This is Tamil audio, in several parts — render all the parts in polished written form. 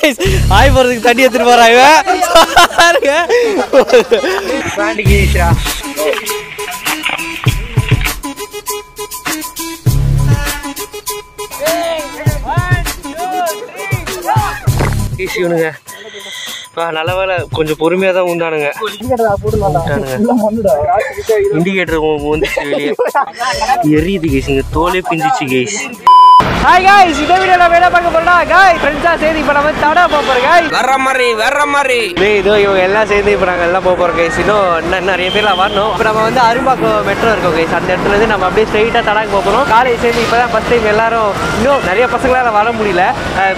கைஸ் ஆய் போறதுக்கு தண்ணி எடுத்துட்டு போறாங்க பாருங்க பாண்டிக்கு ஈஸ்ரா ஈஸினுங்க நல்ல வேலை கொஞ்சம் பொறுமையா தான் உண்டானுங்க இண்டிகேட்டர் வந்துச்சு வெளியே எரியுது கேஸ் இங்க தோலே பிஞ்சிச்சு கேஸ் ஹாய் गाइस இந்த வீடியோல வேலை பார்க்க போறோம்னா गाइस ஃப்ரெண்ட்ஸா சேர்ந்து இப்ப நம்ம தடா போறோம் गाइस வேற மாதிரி இதோ இவங்க எல்லாம் சேர்ந்து இப்ப நாங்க எல்லாம் போறோம் गाइस இன்னும் நிறைய பேர்லாம் வரணும் இப்ப நம்ம வந்து அரும்பாக்கம் மெட்ரோ இருக்கோம் गाइस அந்த இடத்துல இருந்து நம்ம அப்படியே ஸ்ட்ரைட்டா தடாக்கு போறோம் காலேஜ் சேர்ந்து இப்பதான் ஃபர்ஸ்ட் டைம் எல்லாரும் இன்னும் நிறைய பசங்களால வர முடியல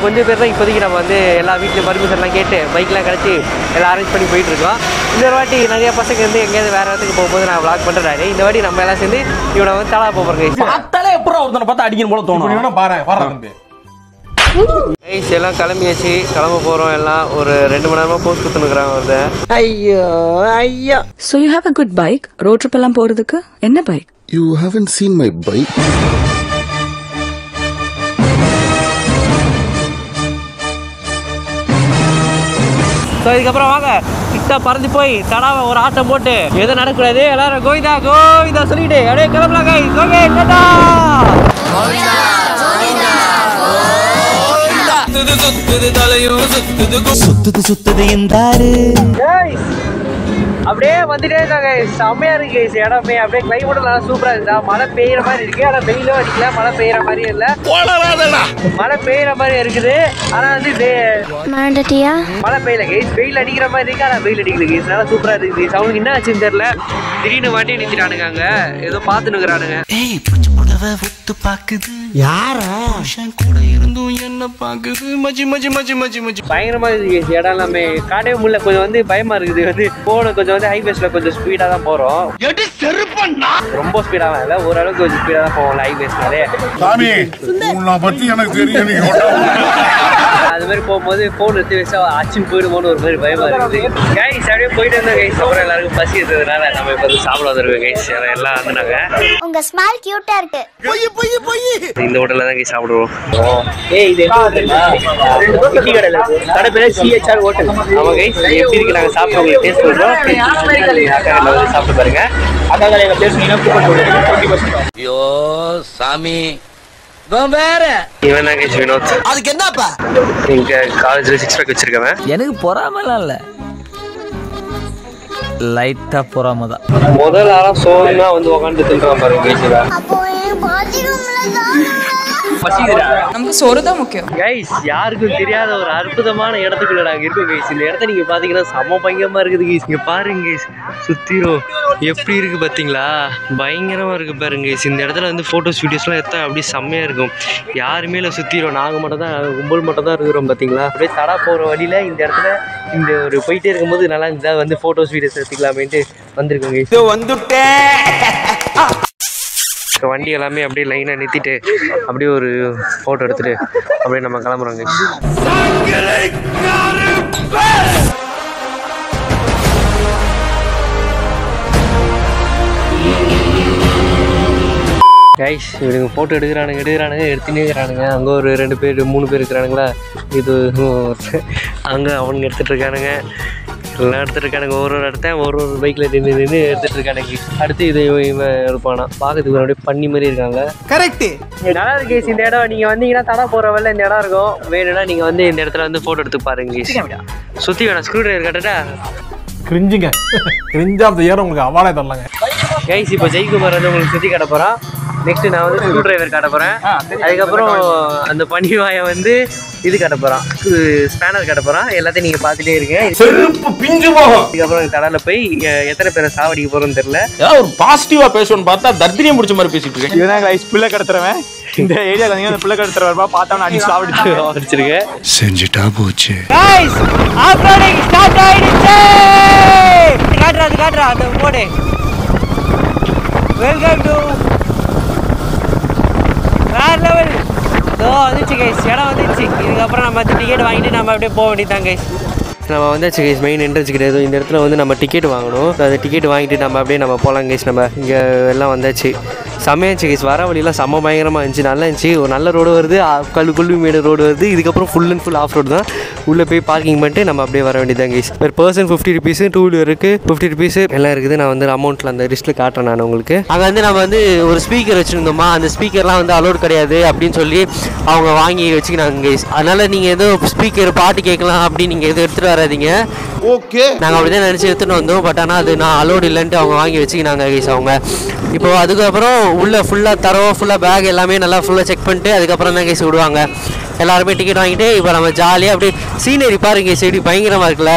கொஞ்சம் பேர் தான் இப்போதைக்கு நம்ம வந்து எல்லா வீட்லயும் பர்மிஷன் எல்லாம் கேட்டு பைக்லாம் கிடைச்சி எல்லாம் அரேஞ்ச் பண்ணி போயிட்டு இருக்கோம் இன்னொரு வாட்டி நிறைய பசங்க வந்து எங்கேயாவது வேற இடத்துக்கு போகும்போது நான் vlog பண்றேன் இந்த வாட்டி நம்ம எல்லாம் சேர்ந்து இவனை வந்து தடா போறோம் गाइस பார்த்தாலே எப்பறம் ஒருத்தனை பார்த்தா அடிக்கணும் போல தோணும் எல்லாம் கிளம்பியாச்சு கிளம்ப போறோம் எல்லாம் ஒரு 2 மணி நேரமா போஸ்ட் கொடுத்துனுக்குறாங்க வருது ஐயோ ஐயோ So you have a good bike road trip எல்லாம் போறதுக்கு என்ன bike You haven't seen my bike? So இதுக்கப்புறம் வாங்க கிட்ட பறந்து போய் தடாவை ஒரு ஆட்டம் போட்டு எதுவும் நடக்கூடாது எல்லாரும் கோவிந்தா கோவிந்தா சொல்லிட்டு அப்படியே கிளம்பலாம் கை ஓகே டாடா சுத்துது என்றாரு அப்படியே வந்துட்டே இருக்காங்க செம்மையா இருக்கு இடமே அப்படியே கிளைமேட் நல்லா சூப்பரா இருக்குதா மழை பெய்யற மாதிரி இருக்கு ஆனா வெயிலும் அடிக்கல மழை பெய்யற மாதிரி இல்ல மழை பெய்யற மாதிரி இருக்குது ஆனா வந்து மழை பெய்யல கைஸ் வெயில் அடிக்கிற மாதிரி இருக்கு ஆனா வெயில் அடிக்கல கைஸ் நல்லா சூப்பரா இருக்கு அவனுக்கு என்ன ஆச்சுன்னு தெரியல திடீர்னு வண்டி நிறுத்திட்டானுங்க ஏதோ பாத்துனுக்குறானுங்க பாக்குது யாரா கூட இருந்தும் என்ன பாக்குது மச்சி மச்சி மச்சி மச்சி மச்சி பயங்கரமா இருக்கு இடம் எல்லாமே காட்டவே முடியல கொஞ்சம் வந்து பயமா இருக்குது வந்து போன கொஞ்சம் வந்து ஹைவேஸ்ல கொஞ்சம் ஸ்பீடா தான் போறோம் ரொம்ப ஸ்பீடா இல்ல ஓரளவுக்கு கொஞ்சம் ஸ்பீடா தான் போவோம் ஹைவேஸ்னாலே அது மாதிரி போகும்போது போன் எடுத்து வச்சா அச்சு போயிடுமோன்னு ஒரு மாதிரி பயமா இருக்குது கைஸ் அப்படியே போயிட்டு இருந்தோம் கைஸ் அப்புறம் எல்லாருக்கும் பசி இருந்ததுனால நம்ம இப்ப வந்து சாப்பிட வந்துருக்கோம் கைஸ் எல்லாம் வந்துனாங்க உங்க ஸ்மைல் கியூட்டா இருக்கு இந்த ஹோட்டல்ல தான் கைஸ் சாப்பிடுவோம் ஏய் இது இட்லி கடையில இருக்கு கடை பேரு CHR ஹோட்டல் ஆமா கைஸ் எப்படி இருக்கு நாங்க சாப்பிடுறோம் டேஸ்ட் பண்றோம் அக்கா வந்து சாப்பிட்டு பாருங்க அக்கா கடையில பேர் நீங்க கூப்பன் போடுங்க ஐயோ சாமி வேற இவன் தான் கைஸ் வினோத் அதுக்கு என்னப்பா இங்க காலேஜ்ல 6 பேக் வச்சிருக்கவன் எனக்கு பொறாமலாம் இல்ல லைட்டா பொறாம தான் முதல் ஆளா சோனா வந்து உட்காந்து தின்றான் பாருங்க கைஸ்ல அப்போ பாத்ரூம்ல தான் நமக்கு சோறு தான் முக்கியம் கைஸ் யாருக்கும் தெரியாத ஒரு அற்புதமான இடத்துக்குள்ள நாங்க இருக்கோம் கைஸ் இந்த இடத்த நீங்க பாத்தீங்கன்னா செம பயங்கரமா இருக்குது கைஸ் இங்க பாருங்க கைஸ் சுத்திரும் எப்படி இருக்கு பாத்தீங்களா பயங்கரமா இருக்கு பாருங்க கைஸ் இந்த இடத்துல வந்து போட்டோஸ் வீடியோஸ்லாம் எடுத்தா அப்படியே செம்மையா இருக்கும் யாருமே இல்லை சுத்திரும் நாங்க மட்டும் தான் கும்பல் மட்டும் தான் இருக்கிறோம் பாத்தீங்களா அப்படியே தடா போற வழியில இந்த இடத்துல இந்த ஒரு போயிட்டே இருக்கும்போது நல்லா இருந்தா வந்து போட்டோஸ் வீடியோஸ் எடுத்துக்கலாமேட்டு வந்திருக்கோம் கைஸ் வந்துட்டேன் வண்டி எல்லாமே அப்படியே லைனா நிறுத்திட்டு அப்படியே ஒரு போட்டோ எடுத்துட்டு அப்படியே நம்ம கிளம்புறோங்க கைஸ் இவனுங்க போட்டோ எடுத்துனே இருக்கிறானுங்க அங்கே ஒரு 2 பேர் 3 பேர் இருக்கிறானுங்களா இது அங்கே அவனுங்க எடுத்துட்டு இருக்கானுங்க எல்லாம் எடுத்துட்டு இருக்கானுங்க ஒரு இடத்த ஒரு பைக்ல நின்று எடுத்துட்டு இருக்கானுங்க அடுத்து இது இவன் எடுப்பானா பார்க்கறதுக்கு அப்படியே பண்ணி மாதிரி இருக்காங்க கரெக்ட் நல்லா இருக்கு இந்த இடம் நீங்க வந்தீங்கன்னா தடா போற வரல இந்த இடம் இருக்கும் வேணும்னா நீங்க வந்து இந்த இடத்துல வந்து போட்டோ எடுத்து பாருங்க சுத்தி வேணாம் ஸ்க்ரூ டிரைவர் கட்டட்டா கிரிஞ்சுங்க கிரிஞ்சா அந்த ஏற உங்களுக்கு அவார்டே தரலாங்க கைஸ் இப்போ ஜெய்குமார் வந்து உங்களுக்கு சுத்தி காட்ட போறான் நெக்ஸ்ட் நான் வந்து ஸ்க்ரூ டிரைவர் காட்ட போறேன் அதுக்கப்புறம் அந்த பனிவாயை வந்து இது காட்ட போறான் ஸ்பேனர் காட்ட போறான் எல்லாத்தையும் நீங்க பாத்துட்டே இருங்க இதுக்கப்புறம் கடல்ல போய் எத்தனை பேரை சாவடிக்க போறோம்னு தெரியல ஒரு பாசிட்டிவா பேசணும்னு பார்த்தா தர்தினியம் முடிச்ச மாதிரி பேசிட்டு இருக்கேன் இவன் கைஸ் பிள்ளை கடத்துறவன் இந்த ஏரியால நீங்க அந்த பிள்ளை கடத்துறவா பார்த்தா அடி சாவடிச்சிருக்கேன் செஞ்சுட்டா போச்சு गाइस ஆப்ரோடிங் ஸ்டார்ட் ஆயிடுச்சு காட்றா அந்த போடு வெல்கம் டு வேற லெவல் தோ வந்துச்சு கைஸ் இடம் வந்துச்சு இதுக்கப்புறம் நம்ம டிக்கெட் வாங்கிட்டு நம்ம அப்படியே போக வேண்டியதான் கைஸ் நம்ம வந்தாச்சு கைஸ் மெயின் என்ட்ரன்ஸ் கிடையாது இந்த இடத்துல வந்து நம்ம டிக்கெட் வாங்கணும் அந்த டிக்கெட் வாங்கிட்டு நம்ம அப்படியே நம்ம போகலாம் கைஸ் நம்ம இங்கே எல்லாம் வந்தாச்சு செம்மையாக இருந்துச்சு கைஸ். வர வழியெல்லாம் செம்ம பயங்கரமாக இருந்துச்சு, நல்லா இருந்துச்சு. ஒரு நல்ல ரோடு வருது, கொல்லுமேடு ரோடு வருது. இதுக்கப்புறம் full and full off road தான். உள்ளே போய் பார்க்கிங் பண்ணிட்டு நம்ம அப்படியே வர வேண்டியதான் guys. Per person 50 rupees, 2 வீலருக்கு 50 rupees எல்லாம் இருக்குது. நான் வந்து அமௌண்ட்டில் அந்த லிஸ்ட்டில் காட்டுறேன் நான் உங்களுக்கு. அங்கே வந்து நம்ம வந்து ஒரு ஸ்பீக்கர் வச்சுருந்தோமா, அந்த ஸ்பீக்கர்லாம் வந்து அலோட் கிடையாது அப்படின்னு சொல்லி அவங்க வாங்கி வச்சுக்கினாங்க கைஸ். அதனால் நீங்கள் எதுவும் ஸ்பீக்கர் பாட்டு கேட்கலாம் அப்படின்னு நீங்கள் எதுவும் எடுத்துகிட்டு வராதிங்க. ஓகே, நாங்கள் அப்படி தான் நினச்சி எடுத்துகிட்டு வந்தோம். பட் ஆனால் அது நான் அலோடு இல்லைன்ட்டு அவங்க வாங்கி வச்சுக்கினாங்க கைஸ் அவங்க. இப்போ அதுக்கப்புறம் உள்ளே ஃபுல்லாக பேக் எல்லாமே நல்லா ஃபுல்லாக செக் பண்ணிட்டு அதுக்கப்புறம் தான் கைஸ் விடுவாங்க. எல்லாருமே டிக்கெட் வாங்கிட்டு இப்போ நம்ம ஜாலியாக அப்படியே சீனரி பாருங்க கைஸ், எப்படி பயங்கரமாக இருக்குல்ல.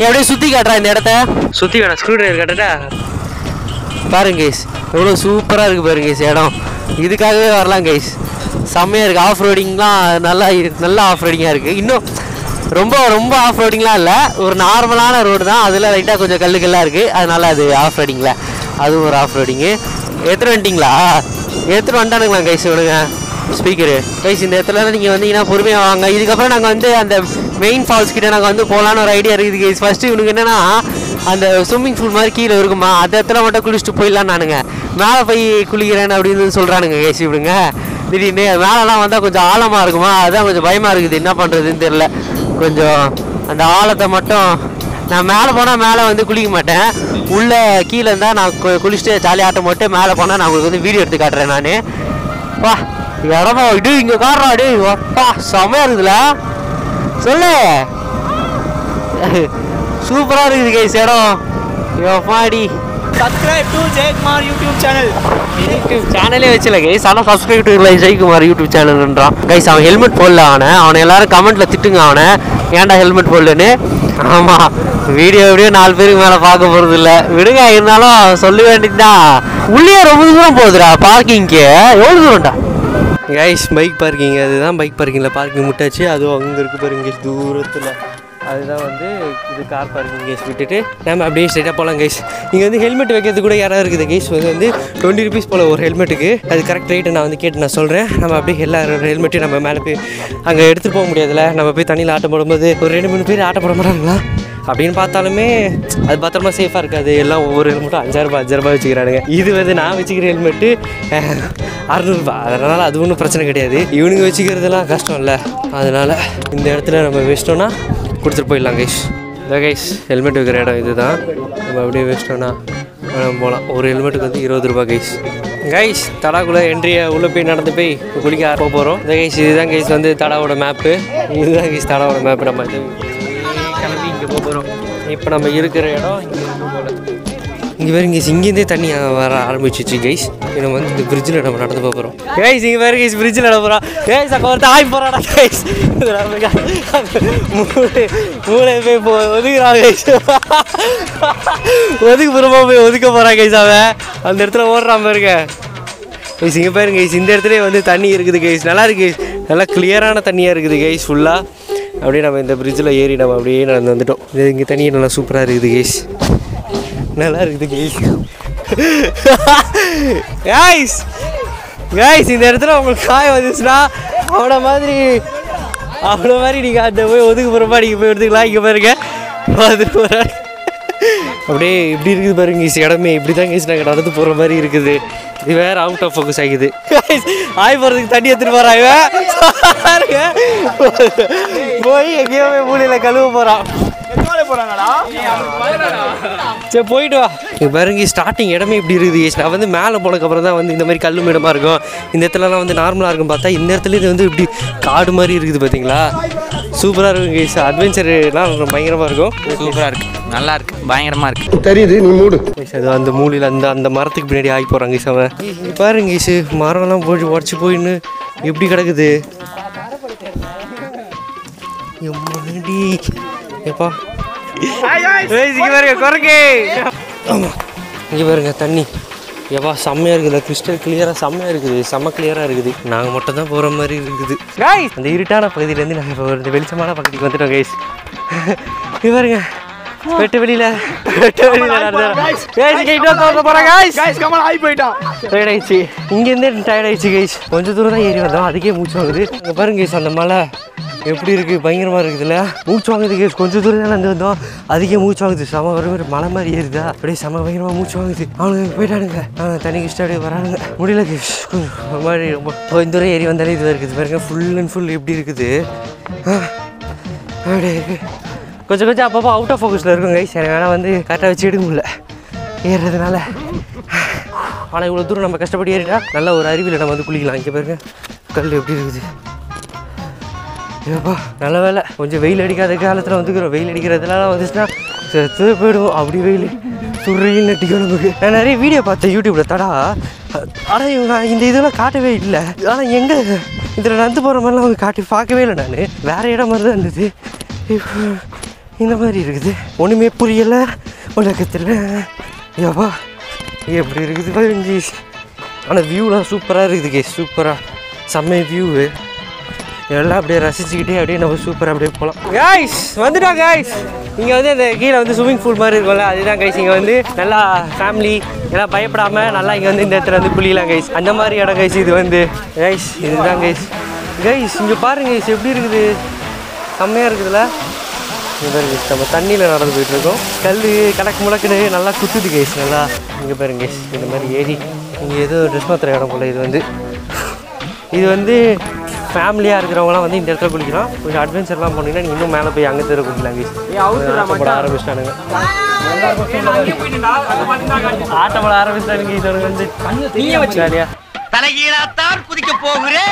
அப்படியே சுற்றி காட்டுறா இந்த இடத்த, சுற்றி காட்ட ஸ்க்ரூ டிரைவர் காட்டுட்டா பாருங்க கைஸ், எவ்வளோ சூப்பராக இருக்குது பாருங்க கைஸ் இடம். இதுக்காகவே வரலாம் கைஸ், செம்மையாக இருக்குது. ஆஃப் ரோடிங்லாம் நல்லா ஆஃப் ரோடிங்காக இருக்குது. இன்னும் ரொம்ப ஆஃப் ரோடிங்லாம் இல்லை, ஒரு நார்மலான ரோடு தான். அதில் லைட்டாக கொஞ்சம் கல்லுக்கெல்லாம் இருக்குது, அதனால் அது ஆஃப் ரோடிங்கில் அதுவும் ஒரு ஆஃப் ரோடிங்கு. எடுத்துகிட்டு வந்துட்டிங்களா? எடுத்துகிட்டு வந்துட்டானுங்களா கைஸ் விடுங்க ஸ்பீக்கரு கைஸ். இந்த இடத்துல நீங்கள் வந்தீங்கன்னா பொறுமையாக வாங்க. இதுக்கப்புறம் நாங்கள் வந்து அந்த மெயின் ஃபால்ஸ் கிட்டே நாங்கள் வந்து போகலான்னு ஒரு ஐடியா இருக்குது கைஸ். ஃபஸ்ட்டு இவனுக்கு என்னென்னா அந்த ஸ்விம்மிங் பூல் மாதிரி கீழே இருக்குமா, அந்த இடத்துல மட்டும் குளிச்சுட்டு போயிடலாம். நானுங்க மேலே போய் குளிக்கிறேன் அப்படின்னு சொல்கிறானுங்க கைஸ் இவனுங்க. திடீர்னு மேலெலாம் வந்தால் கொஞ்சம் ஆழமாக இருக்குமா, அதுதான் கொஞ்சம் பயமாக இருக்குது. என்ன பண்ணுறதுன்னு தெரில. கொஞ்சம் அந்த ஆழத்தை மட்டும் நான் மேலே போனால் மேலே வந்து குளிக்க மாட்டேன், உள்ளே கீழே இருந்தால் நான் குளிச்சுட்டு ஜாலியாக ஆட்டம் போட்டு மேலே போனால் நான் உங்களுக்கு வந்து வீடியோ எடுத்து காட்டுறேன் நான். வா இடமா இது இங்கே காட்டுறா அடி வப்பா, செமையாக இருக்குதுல சொல்லு. சூப்பராக இருக்குது கைஸ் இடம். எப்பாடி subscribe to Jayakumar YouTube channel. YouTube சேனலே வச்சுல கைஸ், ஆனால் சப்ஸ்கிரைப் டு ஜெயக்குமார் யூடியூப் சேனல்ன்றான் கைஸ். அவன் ஹெல்மெட் போடல, அவனை எல்லாரும் கமெண்ட்டில் திட்டுங்க அவனை, ஏன்டா ஹெல்மெட் போடலன்னு. ஆமாம், வீடியோ 4 பேருக்கு மேலே பார்க்க போகிறது இல்லை விடுங்க. இருந்தாலும் சொல்ல வேண்டியதுதான். உள்ளே ரொம்ப தூரம் போகுதுடா பார்க்கிங்க்கு. எவ்வளோ தூரம்டா கைஸ்? பைக் பார்க்கிங், அதுதான் பைக் பார்க்கிங்கில் பார்க்கிங் முட்டாச்சு. அதுவும் அங்கே இருக்குது பாருங்க தூரத்தில், அதுதான் வந்து இது கார் பார்க்கிங் கேஸ். விட்டுட்டு நம்ம அப்படியே ஸ்ட்ரைட்டாக போகலாம் கைஸ். இங்கே வந்து ஹெல்மெட் வைக்கிறது கூட யாராவது இருக்குது கைஸ். வந்து 20 rupees போல் ஒரு ஹெல்மெட்டுக்கு. அது கரெக்ட் ரேட்டு நான் வந்து கேட்டு நான் சொல்கிறேன். நம்ம அப்படியே எல்லா ஹெல்மெட்டையும் நம்ம மேலே போய் அங்கே எடுத்துகிட்டு போக முடியாதுல்ல. நம்ம போய் தண்ணியில் ஆட்டம் போடும்போது ஒரு 2-3 பேர் ஆட்டம் போட மாட்டாங்களா அப்படின்னு பார்த்தாலுமே அது பத்திரமா சேஃபாக இருக்காது. எல்லாம் ஒவ்வொரு ஹெல்மெட்டும் 5,000 வச்சுக்கிறானுங்க. இது வந்து நான் வச்சுக்கிற ஹெல்மெட்டு 600 ரூபா. அதனால் அது ஒன்றும் பிரச்சனை கிடையாது. இவனுங்க வச்சுக்கிறதுலாம் கஷ்டம் இல்லை. அதனால் இந்த இடத்துல நம்ம வச்சிட்டோன்னா கொடுத்துட்டு போயிடலாம் கைஸ். இந்த கைஸ் ஹெல்மெட் வைக்கிற இடம் இது தான். நம்ம அப்படியே வச்சிட்டோன்னா போகலாம். ஒரு ஹெல்மெட்டுக்கு வந்து 20 ரூபா கைஸ். கைஸ் தடாக்குள்ளே என்ட்ரியை உள்ளே போய் நடந்து போய் குளிக்க போக போகிறோம். இந்த கைஸ் இதுதான் கைஸ் வந்து தடாவோட மேப்பு. இதுதான் கைஸ் தடாவோட மேப்பு. நம்ம இது கிளம்பி இங்கே போக போகிறோம். இப்போ நம்ம இருக்கிற இடம் இங்கே போகல. இங்கே வேறு கைஸ் இங்கேருந்தே தண்ணி வர ஆரம்பிச்சிச்சு கைஸ். நம்ம வந்து இந்த பிரிட்ஜில் நம்ம நடந்து போக போகிறோம் கைஸ். இங்கே வேறு கைஸ் பிரிட்ஜில் நட போகிறோம் கைஸ். அங்கே ஒருத்த ஆய் போகிறாடா கைஸ். மூளை போய் ஒதுக்குறான் கைஸ். ஒதுக்குப்புறமா போய் ஒதுக்க போகிறான் கைஸ். அவன் அந்த இடத்துல ஓடுறான் பாருங்க கைஸ். இங்கே பாருங்க கைஸ், இந்த இடத்துல வந்து தண்ணி இருக்குது கைஸ். நல்லா இருக்குது கைஸ், நல்லா கிளியரான தண்ணியாக இருக்குது கைஸ் ஃபுல்லாக. அப்படியே நம்ம இந்த பிரிட்ஜில் ஏறி நம்ம அப்படியே நடந்து வந்துட்டோம். இது இங்கே தண்ணி நல்லா சூப்பராக இருக்குது கைஸ், நல்லா இருக்குது கைஸ். கைஸ் கைஸ் இந்த இடத்துல உங்களுக்கு காயம் வந்துச்சுன்னா அவ்வளோ மாதிரி நீங்கள் அந்த போய் ஒதுக்கு போகிறப்பா நீங்கள் போய் எடுத்துக்கலாம். இங்கே பாருங்க பார்த்துட்டு போகிறேன். அப்படியே இப்படி இருக்குது பாருங்க கைஸ். இடமே இப்படி தான் கைஸ் நாங்கள் நடந்து போகிற மாதிரி இருக்குது. இது வேறு அவுட் ஆஃப் ஃபோக்கஸ் ஆகிது. ஆய் போகிறதுக்கு தண்ணி எடுத்துகிட்டு போகிறாங்க. போய் எங்கேயோ போய் மூலையில் கழுவ போகிறான். சரி போயிட்டு வா. இங்கே பாருங்க ஸ்டார்டிங் இடமே இப்படி இருக்குது. நான் வந்து மேலே போனதுக்கப்புறம் தான் வந்து இந்த மாதிரி கல்லும் இடமா இருக்கும். இந்த இடத்துலலாம் வந்து நார்மலாக இருக்கும். பார்த்தா இந்த இடத்துல இது வந்து இப்படி காடு மாதிரி இருக்குது பார்த்தீங்களா. சூப்பராக இருக்கும் கைஸ். அட்வென்ச்சர்லாம் பயங்கரமாக இருக்கும். சூப்பராக இருக்குது, நல்லா இருக்குது, பயங்கரமாக இருக்குது. தெரியுது, நீ மூடு. அது அந்த மூலையில் அந்த மரத்துக்கு பின்னாடி ஆகி போகிறாங்க கைஸ். அவன் இங்கே பாருங்க கைஸ், மரம்லாம் போய் உடச்சி போயின்னு எப்படி கிடக்குது. எப்பா இங்கே பாருங்க குரங்கு. ஆமாம் இங்கே பாருங்க தண்ணி எப்பா செம்மையாக இருக்குதுல்ல, கிறிஸ்டல் கிளியராக செம்மையாக இருக்குது, செம்ம கிளியராக இருக்குது. நாங்கள் மட்டும் தான் போகிற மாதிரி இருக்குது கைஸ். அந்த இருட்டான பகுதியிலேருந்து நாங்கள் இப்போ ஒரு வெளிச்சமான பகுதிக்கு வந்துட்டோம் கைஸ். இங்கே பாருங்க வெட்டு வெளியில் ஆயிடுச்சு. இங்கேருந்தே டயர்ட் ஆயிடுச்சு கைஸ். கொஞ்சம் தூரம் தான் ஏறி வந்தோம், அதுக்கே மூச்சு வாங்குது. அங்கே பாருங்க கைஸ் அந்த மலை எப்படி இருக்குது, பயங்கரமாக இருக்குதுல்ல. மூச்சு வாங்குது கேஸ். கொஞ்சம் தூரம் தான் நடந்து வந்தோம், அதுக்கே மூச்சு வாங்குது. செம வர மாதிரி மலை மாதிரி ஏறுதா, அப்படியே செம பயங்கரமாக மூச்சு வாங்குது. அவனுக்கு போயிட்டானுங்க, தண்ணி கிஸ்டாடி வரானுங்க. முடியல கேஸ். ஒரு மாதிரி ரொம்ப கொஞ்சம் தூரம் ஏறி வந்தாலே இது இருக்குது பாருங்க. ஃபுல் அண்ட் ஃபுல் எப்படி இருக்குது அப்படியே இருக்குது. கொஞ்சம் கொஞ்சம் அப்பப்போ அவுட் ஆஃப் ஃபோக்கஸில் இருக்கும் கைஸ். எனக்கு வேணால் வந்து கரெக்டாக வச்சு எடுக்க முடியல ஏறுறதுனால. ஆனால் இவ்வளோ தூரம் நம்ம கஷ்டப்பட்டு ஏறிட்டா நல்ல ஒரு அருவியில் நம்ம வந்து குளிக்கலாம். இங்கே பாருங்க கல் எப்படி இருக்குது. ஏப்பா நல்ல வேலை கொஞ்சம் வெயில் அடிக்காத காலத்தில் வந்துக்கிறோம். வெயில் அடிக்கிறதுலாம் வந்துச்சுன்னா செத்து போயிடுவோம். அப்படி வெயில் சுரையில் நட்டிக்கும் நமக்கு. நான் நிறைய வீடியோ பார்த்தேன் யூடியூப்பில் தடா. ஆனால் இவங்க இந்த இதெல்லாம் காட்டவே இல்லை. ஆனால் எங்கே இதில் நடந்து போகிற மாதிரிலாம் அவங்க காட்டி பார்க்கவே இல்லை. நான் வேறு இடம் மாதிரி தான் இருந்தது. இப்போ இந்த மாதிரி இருக்குது. ஒன்றுமே புரியலை உலகத்தில். ஏப்பா எப்படி இருக்குது பாருங்க. ஆனால் வியூலாம் சூப்பராக இருக்குது கேஸ். சூப்பராக செம்ம வியூவு. எல்லாம் அப்படியே ரசிச்சுக்கிட்டே அப்படியே நம்ம சூப்பராக அப்படியே போகலாம். கைஸ் வந்துட்டோம் கைஸ். இங்கே வந்து இந்த கீழே வந்து ஸ்விம்மிங் பூல் மாதிரி இருக்கும்ல, அதுதான் கைஸ். இங்கே வந்து நல்லா ஃபேமிலி எல்லாம் பயப்படாமல் நல்லா இங்கே வந்து இந்த இடத்துல வந்து குளிக்கலாம் கைஸ். அந்த மாதிரி இடம் கைஸ் இது வந்து. கைஸ் இதுதான் கைஸ். கைஸ் இங்கே பாருங்க கைஸ் எப்படி இருக்குது, செம்மையாக இருக்குதுல்ல. இங்கே பாருங்க நம்ம தண்ணியில் நடந்து போயிட்டுருக்கோம். கல் கணக்கு முழக்குன்னு நல்லா குத்துது கைஸ் நல்லா. இங்கே பாருங்க கைஸ் இந்த மாதிரி ஏறி இங்கே ஏதோ ட்ரெஸ் மாத்திர இடம் போல். இது வந்து ஃபேமிலியாக இருக்கிறவங்களாம் வந்து இந்த இடத்துல குளிக்கலாம். கொஞ்சம் அட்வென்ச்சர்லாம் போனீங்கன்னா நீங்கள் இன்னும் மேலே போய் அங்கே தர குளிக்கலாம் கைஸ். ஆட்டப்பட ஆரம்பிச்சிட்டானுங்க. ஆட்டப்பட ஆரம்பிச்சிட்டானுங்க. இது வந்து ஜாலியாக தலைகீழாத்தான் குதிக்க போகிறேன்.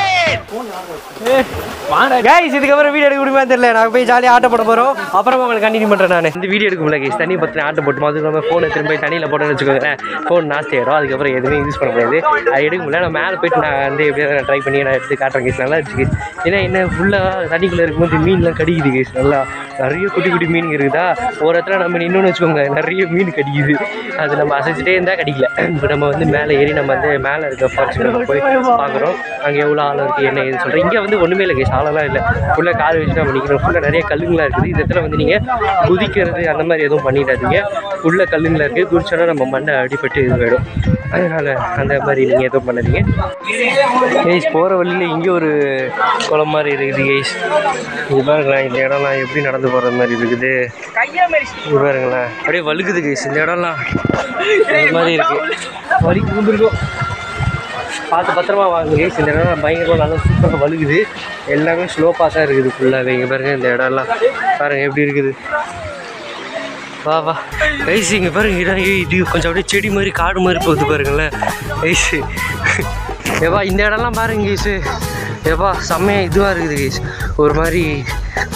கைஸ் இதுக்கப்புறம் வீடியோ எடுக்க முடியுமா தெரியல. நாங்கள் போய் ஜாலியாக ஆட்ட போட போகிறோம். அப்புறமா உங்களுக்கு கண்டினியூ பண்ணுறேன். நான் இந்த வீடியோ எடுக்க முடியல கைஸ். தண்ணி பற்றி ஆட்ட போட்டு அது இல்லாமல் ஃபோனை திரும்ப தண்ணியில் போட்டோன்னு வச்சுக்கோங்களேன். ஃபோன் நாஸ்தி ஆகிடும். அதுக்கப்புறம் எதுவுமே யூஸ் பண்ண முடியாது. அது எடுக்க முடியல. நான் மேலே போய்ட்டு நான் வந்து எப்படியாவது நான் ட்ரை பண்ணி நான் எடுத்து காட்டுறேன் கைஸ். நல்லா இருக்கு. ஏன்னா என்ன ஃபுல்லாக தண்ணிக்குள்ளே இருக்கும்போது மீன்லாம் கடிக்குது கைஸ். நல்லா நிறைய குட்டி குட்டி மீன் இருக்குதா. ஒரு இடத்துல நம்ம நின்னோன்னு வச்சுக்கோங்க நிறைய மீன் கடிக்குது. அது நம்ம அசைச்சிட்டே இருந்தால் கடிக்கல. இப்போ நம்ம வந்து மேலே ஏறி நம்ம வந்து மேலே இருக்க ஃபால்ஸ் போய் பார்க்குறோம். அங்கே எவ்வளோ ஆழம் இருக்குது என்ன ஏதுன்னு சொல்கிறேன். இங்கே வந்து ஒன்றுமே இல்லை கைஸ், ஆழம்லாம் இல்லை. ஃபுல்லாக கால் வச்சு நம்ம நிற்கிறோம். ஃபுல்லாக நிறைய கல்லுங்களாக இருக்குது. இந்த இடத்துல வந்து நீங்கள் குதிக்கிறது அந்த மாதிரி எதுவும் பண்ணிடாதீங்க. ஃபுல்லாக கல்லுங்களாக இருக்குது. குதிச்சோன்னா நம்ம மண்டை அடிபட்டு இது போயிடும். அதனால் அந்த மாதிரி நீங்கள் எதுவும் பண்ணாதீங்க கைஸ். போகிற வழியில் இங்கே ஒரு குளம் மாதிரி இருக்குது கைஸ். இது பாருங்களேன் இந்த இடம்லாம் எப்படி நடந்து போகிற மாதிரி இருக்குது. இது பாருங்களேன் அப்படியே வழுக்குது கைஸ். இந்த இடம்லாம் இது மாதிரி இருக்குது. வலிக்கு வந்துருக்கோம். பார்த்து பத்திரமா வாங்க கைஸ். இந்த இடம் பயங்கரமாக நல்லா சூப்பராக வழுகுது. எல்லாமே ஸ்லோ பாஸாக இருக்குது ஃபுல்லாகவே. இங்கே பாருங்கள் இந்த இடம்லாம் பாருங்கள் எப்படி இருக்குது. வா வா கைஸ் இங்கே பாருங்க இடம் இது கொஞ்சம் அப்படியே செடி மாதிரி காடு மாதிரி போகுது பாருங்களேன் கைஸ். ஏப்பா இந்த இடம்லாம் பாருங்க கைஸு. ஏப்பா செம்மையாக இதுவாக இருக்குது கைஸ். ஒரு மாதிரி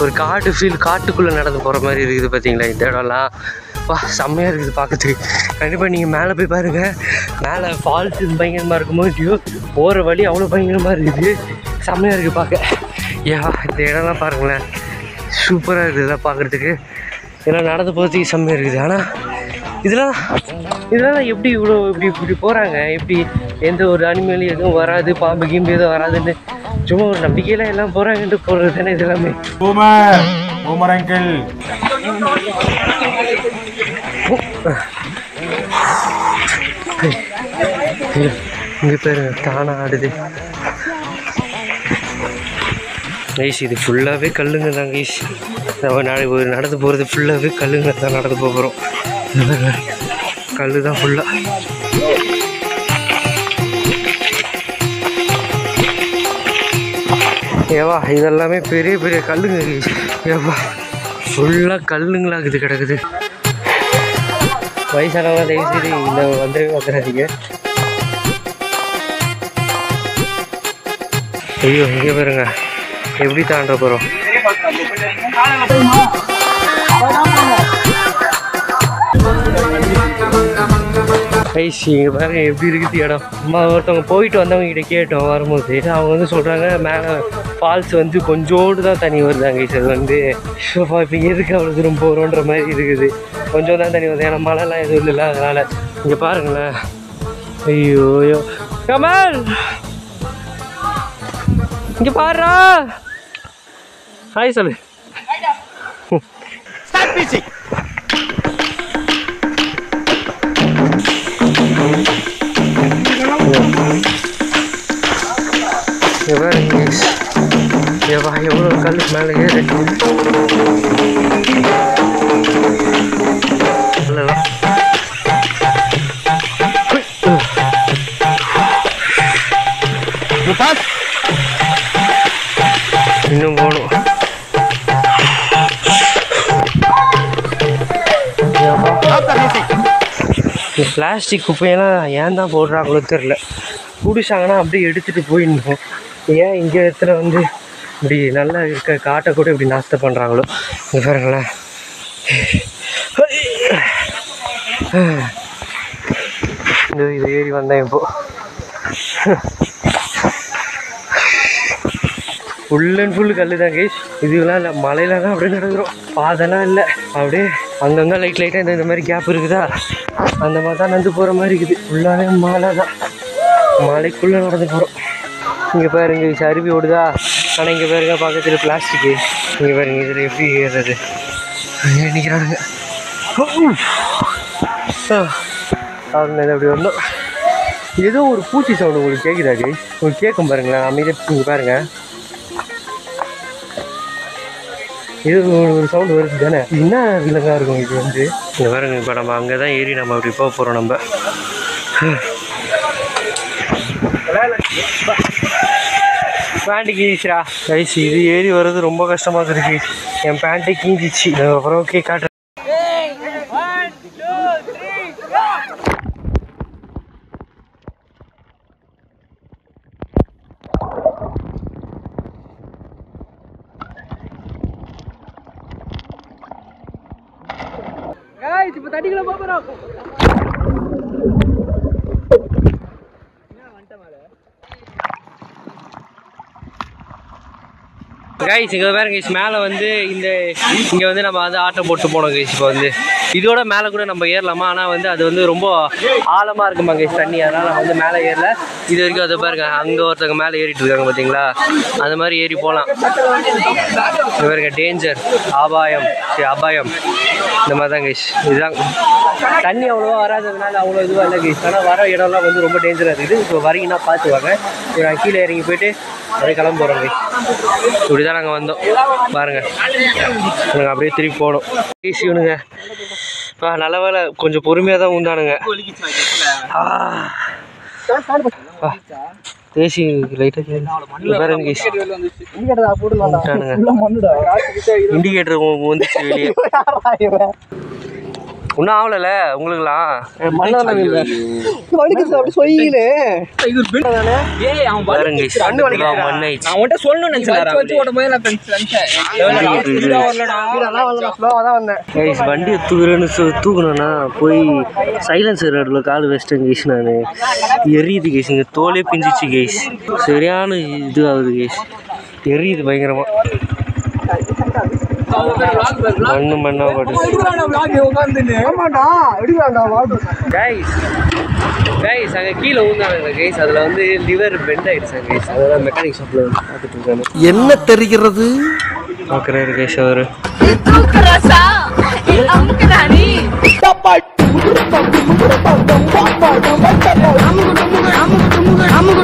ஒரு காடு ஃபீல், காட்டுக்குள்ளே நடந்து போகிற மாதிரி இருக்குது பார்த்தீங்களா இந்த இடம்லாம். வா செம்மையாக இருக்குது பார்க்கறதுக்கு. கண்டிப்பாக நீங்கள் மேலே போய் பாருங்கள். மேலே ஃபால்ஸ் பயங்கரமாக இருக்கும்போது போகிற வழி அவ்வளோ பயங்கரமாக இருக்குது. செம்மையாக இருக்குது பார்க்க. ஏவா இந்த இடம்லாம் பாருங்களேன் சூப்பராக இருக்குது இதெல்லாம் பார்க்குறதுக்கு. இதெல்லாம் நடந்து போகிறதுக்கு செம்மையாக இருக்குது. ஆனால் இதெல்லாம் எப்படி இப்படி போகிறாங்க, எப்படி எந்த ஒரு அனிமலும் எதுவும் வராது, பாம்பு கீம்பு எதுவும் வராதுன்னு சும்மா ஒரு நம்பிக்கையெல்லாம் எல்லாம் போகிறாங்கன்ட்டு போகிறது தானே இது எல்லாமே. இங்கே பாருங்க தானா ஆடுது கைஸ். இது ஃபுல்லாகவே கல்லுங்க தான் கைஸ். நம்ம நடந்து போகிறது ஃபுல்லாகவே கல்லுங்க தான் நடந்து போகிறோம். கல் தான் ஃபுல்லாக. ஏவா இதெல்லாமே பெரிய பெரிய கல்லுங்க கைஸ். ஏவா ஃபுல்லாக கல்லுங்களாகுது கிடக்குது. வயசானவங்க தயவுசெய்து இந்த வந்துடாதீங்க. ஐயோ இங்கே பாருங்க எப்படி தாண்ட போகிறோம். கைஸ் இங்கே பாருங்க எப்படி இருக்குது இடம். அம்மா ஒருத்தவங்க போயிட்டு வந்தவங்க கிட்ட கேட்டோம் வரும்போது. அவங்க வந்து சொல்கிறாங்க மேலே ஃபால்ஸ் வந்து கொஞ்சோடு தான் தண்ணி வருதாங்க கைஸ். அது வந்து இப்போ எதுக்கு அவ்வளோ தூரம் போகிறோன்ற மாதிரி இருக்குது. கொஞ்சம் தான் தண்ணி வருது. ஏன்னா மழைலாம் எதுவும் இல்லை. அதனால் இங்கே பாருங்களேன். ஐயோ ஐயோ கமல் இங்கே பாருடா. ஹாய் சொல்லு. பாருங்க எவ்வளோ கல் மேலே ஏறு. இன்னும் போகணும். பிளாஸ்டிக் குப்பையெல்லாம் ஏன் தான் போடுறாங்களோ தெரில. குடிச்சாங்கன்னா அப்படியே எடுத்துகிட்டு போயிடணும். ஏன் இங்கே இடத்துல வந்து இப்படி நல்லா இருக்க காட்டை கூட இப்படி நாஸ்தை பண்ணுறாங்களோ. இங்கே பாருங்களேன். இது ஏறி வந்தேன் இப்போ. ஃபுல் அண்ட் ஃபுல்லு கல் தான் கைஸ். இதுலாம் இல்லை, மலையில தான் அப்படியே நடக்கிறோம். பாதெல்லாம் இல்லை, அப்படியே அங்கங்கே லைட்டாக இந்த மாதிரி கேப் இருக்குதா, அந்த மாதிரி தான் நடந்து போகிற மாதிரி இருக்குது. ஃபுல்லாகவே மலை தான், மலைக்குள்ளே நடந்து போகிறோம். இங்கே பாருங்க அருவி ஓடுதா. ஆனால் இங்கே பாருங்க பக்கத்தில் பிளாஸ்டிக்கு. இங்கே பாருங்க இதில் எப்படி ஏறுறது நிற்கிறானுங்க. அவங்க அப்படி வரணும். ஏதோ ஒரு பூச்சி சவுண்டு உங்களுக்கு கேட்குதா கைஸ்? உங்களுக்கு கேட்கும் பாருங்களேன். அமைதியாக இங்கே பாருங்கள், இது ஒரு சவுண்டு வருது தானே. என்ன விலங்காக இருக்கும் இது வந்து. இங்கே பாருங்க, இப்போ நம்ம அங்கே தான் ஏறி நம்ம அப்படி போக போகிறோம். நம்ம பேண்ட்டு கீஞ்சிச்சுரா கைஸ். இது ஏறி வர்றது ரொம்ப கஷ்டமாக இருக்கு. என் பேண்ட்டை கீஞ்சிச்சு. அப்புறம் ஓகே காட்டுறேன். இப்போ தட்டிக்குள்ள போகிறோம். கைஸ் இங்கே பாருங்க கைஸ், மேலே வந்து இங்கே வந்து நம்ம வந்து ஆட்டோ போட்டு போனோம் கைஸ். இப்போ வந்து இதோட மேலே கூட நம்ம ஏறலாமா, ஆனால் வந்து அது வந்து ரொம்ப ஆழமாக இருக்குமா கைஸ் தண்ணி, அதனால் நம்ம வந்து மேலே ஏறல. இது வரைக்கும் அதை பாருங்க, அங்கே ஒருத்தவங்க மேலே ஏறிட்டு இருக்காங்க பார்த்தீங்களா, அந்த மாதிரி ஏறி போகலாம். இது பாருங்க டேஞ்சர், அபாயம் இந்த மாதிரி தான் கைஸ். இதுதான் தண்ணி அவ்வளோவா வராததுனால அவ்வளோ இதுவாக இல்லை கைஸ். ஆனால் வர இடம்லாம் வந்து ரொம்ப டேஞ்சராக இருக்குது. இப்போ வரீங்கன்னா பார்த்து வாங்க. நான் கீழே இறங்கி போயிட்டு அப்படியே கிளம்ப போகிறோம் கைஸ். இப்படி தான் நாங்கள் வந்தோம் பாருங்கள். நாங்கள் அப்படியே திருப்பி போகணும் கைஸ். இவனுங்க நல்ல வேலை கொஞ்சம் பொறுமையாக தான் உண்டானுங்க. தேசி லைட்டாக இண்டிகேட்டர் வந்துச்சு வெளியே. ஒன்றும் ஆகல உங்களுக்குலாம். வண்டியை தூக்கணும்னா போய் சைலன்சர் ரோட்ல கால் வச்சிட்டேன் கேஸ். நான் எரியுது கேஸ், இங்கே தோலே பிஞ்சிச்சு கேஸ். சரியான இது ஆகுது கேஸ், எரியுது பயங்கரமா. மண்ணா கைஸ் அங்கே கீழே ஊந்தானுங்க கைஸ். அதில் வந்து லிவர் பெண்ட் ஆயிடுச்சு கைஸ். அதெல்லாம் மெக்கானிக் ஷாப்பில் வந்து பார்த்துட்டு இருக்காங்க. என்ன தெரிகிறது பார்க்குறாரு கைஸ் அவரு. அமுகு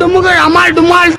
டுமுகு அமால் டுமால்.